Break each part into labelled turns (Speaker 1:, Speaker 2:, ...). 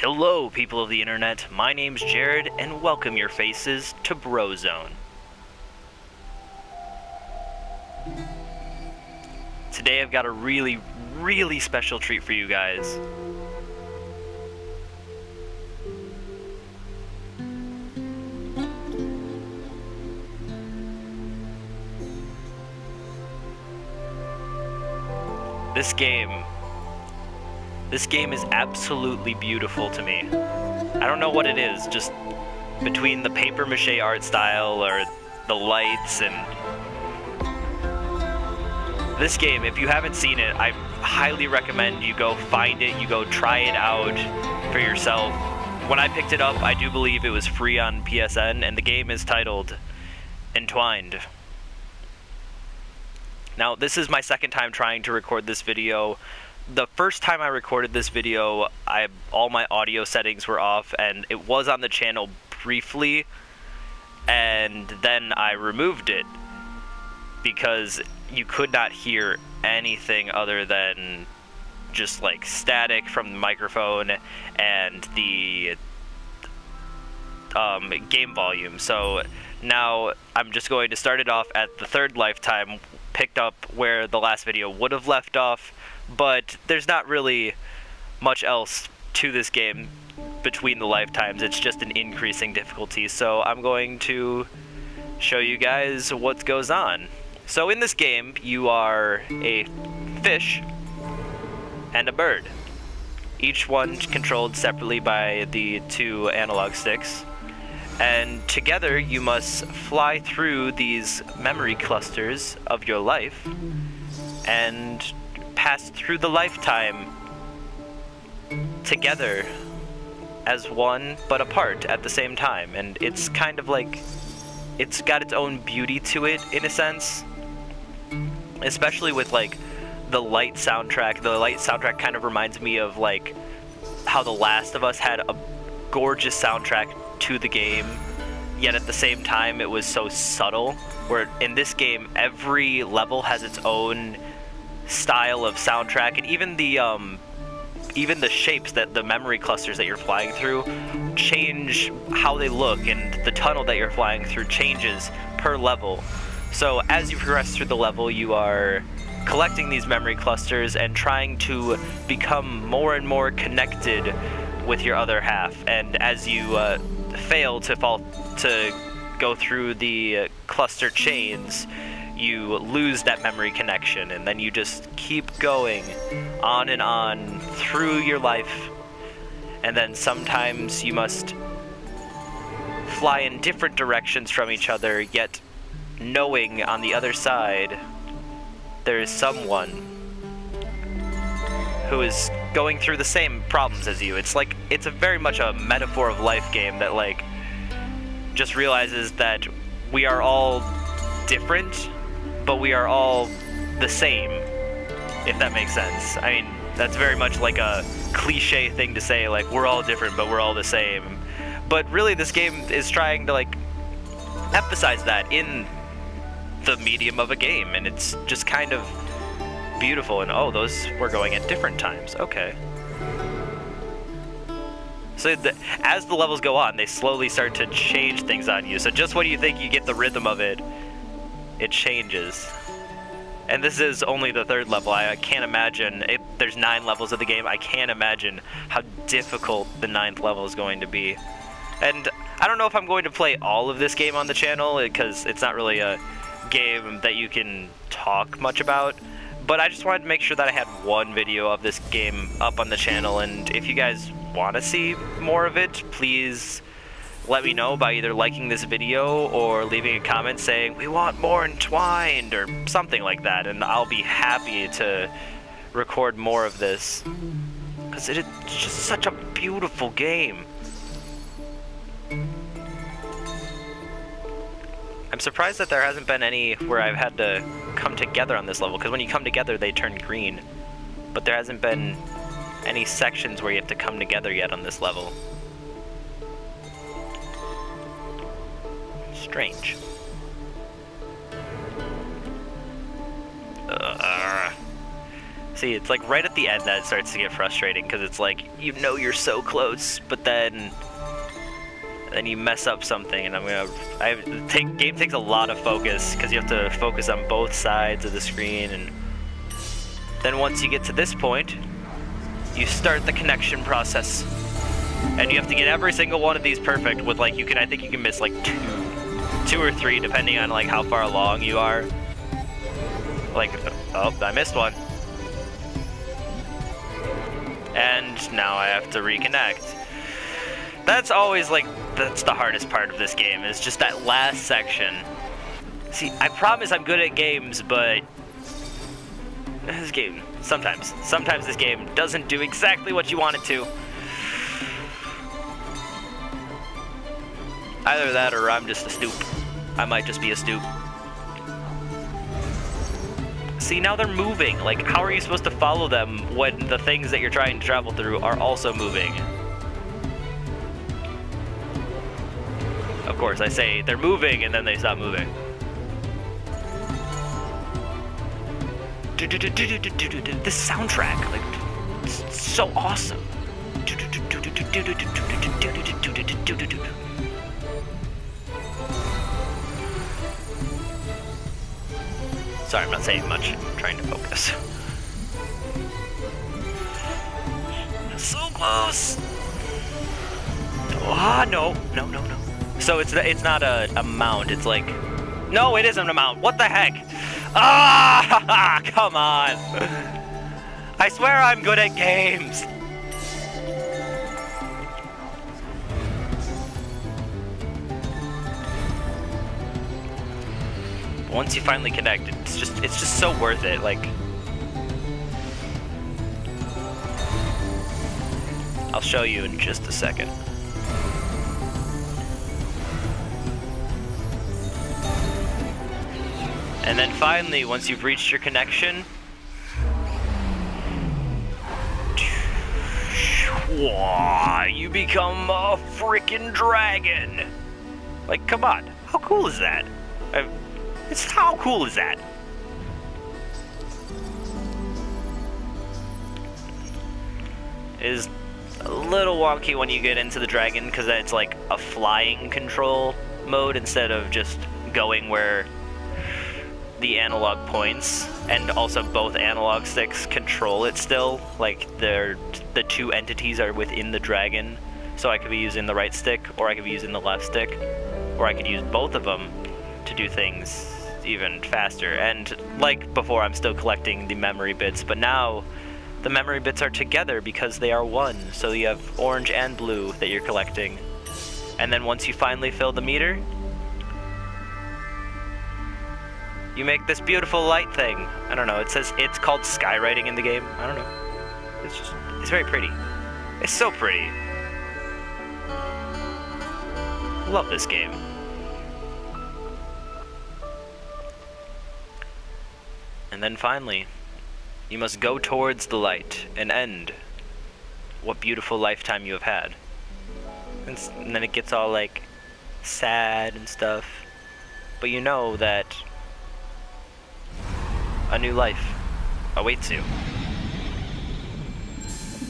Speaker 1: Hello, people of the internet. My name's Jared, and welcome your faces to Brozone. Today I've got a really special treat for you guys. This game is absolutely beautiful to me. I don't know what it is, just between the paper mache art style or the lights and this game, if you haven't seen it, I highly recommend you go find it, you go try it out for yourself. When I picked it up, I do believe it was free on PSN, and the game is titled Entwined. Now, this is my second time trying to record this video. The first time I recorded this video, all my audio settings were off, and it was on the channel briefly, and then I removed it because you could not hear anything other than just like static from the microphone and the game volume. So now I'm just going to start it off at the third lifetime, picked up where the last video would have left off, but there's not really much else to this game between the lifetimes. It's just an increasing difficulty. So I'm going to show you guys what goes on. So in this game, you are a fish and a bird, each one controlled separately by the two analog sticks. And together you must fly through these memory clusters of your life and pass through the lifetime together as one but apart at the same time. And it's kind of like, it's got its own beauty to it in a sense, especially with like the light soundtrack. The light soundtrack kind of reminds me of like how The Last of Us had a gorgeous soundtrack to the game, yet at the same time it was so subtle, where in this game every level has its own style of soundtrack, and even the shapes that the memory clusters that you're flying through change how they look, and the tunnel that you're flying through changes per level. So as you progress through the level, you are collecting these memory clusters and trying to become more and more connected with your other half. And as you fail to go through the cluster chains, you lose that memory connection, and then you just keep going on and on through your life. And then sometimes you must fly in different directions from each other, yet knowing on the other side there is someone who is going through the same problems as you. It's like, it's a very much a metaphor of life game that like just realizes that we are all different, but we are all the same, if that makes sense. I mean, that's very much like a cliche thing to say, like we're all different but we're all the same. But really this game is trying to like emphasize that in the medium of a game, and it's just kind of beautiful. And oh, those were going at different times. Okay. So as the levels go on, they slowly start to change things on you. So just when you think you get the rhythm of it, it changes. And this is only the third level. I can't imagine, if there's 9 levels of the game, I can't imagine how difficult the 9th level is going to be. And I don't know if I'm going to play all of this game on the channel, because it's not really a game that you can talk much about, but I just wanted to make sure that I had one video of this game up on the channel. And if you guys want to see more of it, please let me know by either liking this video or leaving a comment saying we want more Entwined or something like that, and I'll be happy to record more of this, because it's just such a beautiful game. I'm surprised that there hasn't been any where I've had to come together on this level, because when you come together they turn green, but there hasn't been any sections where you have to come together yet on this level. Strange. See, it's like right at the end that it starts to get frustrating, because it's like, you know you're so close, but then you mess up something, and game takes a lot of focus, because you have to focus on both sides of the screen, and then once you get to this point, you start the connection process, and you have to get every single one of these perfect with, like, I think you can miss like two or three, depending on like how far along you are. Like, oh, I missed one. And now I have to reconnect. That's always like, that's the hardest part of this game, is just that last section. See, I promise I'm good at games, but this game, sometimes this game doesn't do exactly what you want it to. Either that or I'm just a stoop. I might just be a stoop. See, now they're moving. Like, how are you supposed to follow them when the things that you're trying to travel through are also moving? Of course, I say they're moving and then they stop moving. This soundtrack, like, it's so awesome. Sorry, I'm not saying much. I'm trying to focus. So close. Ah, no. So it's not a mount. It's like, no, it isn't a mount. What the heck? Ah, come on. I swear I'm good at games. Once you finally connect, it's just so worth it. Like, I'll show you in just a second. And then finally, once you've reached your connection, you become a freaking dragon. Like, come on, how cool is that? How cool is that? It is a little wonky when you get into the dragon, because it's like a flying control mode instead of just going where the analog points, and also both analog sticks control it still. Like, the two entities are within the dragon, so I could be using the right stick, or I could be using the left stick, or I could use both of them to do things even faster. And like before, I'm still collecting the memory bits, but now the memory bits are together because they are one. So you have orange and blue that you're collecting, and then once you finally fill the meter, you make this beautiful light thing. I don't know, it says it's called skywriting in the game. I don't know, it's very pretty. It's so pretty. Love this game. And then finally, you must go towards the light and end what beautiful lifetime you have had. And then it gets all like sad and stuff, but you know that a new life awaits you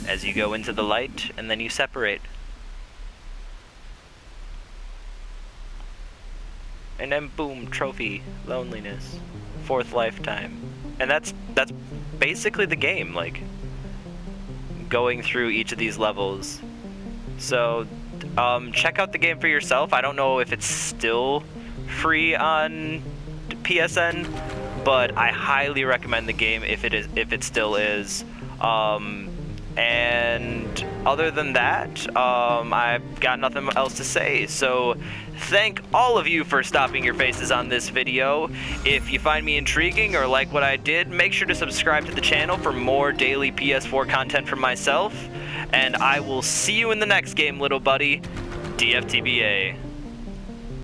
Speaker 1: as you go into the light, and then you separate. And then boom, trophy, loneliness, 4th lifetime. And that's basically the game, like, going through each of these levels. So check out the game for yourself. I don't know if it's still free on PSN, but I highly recommend the game if it still is. And other than that, I've got nothing else to say. So thank all of you for stopping your faces on this video. If you find me intriguing or like what I did, make sure to subscribe to the channel for more daily PS4 content from myself. And I will see you in the next game, little buddy. DFTBA.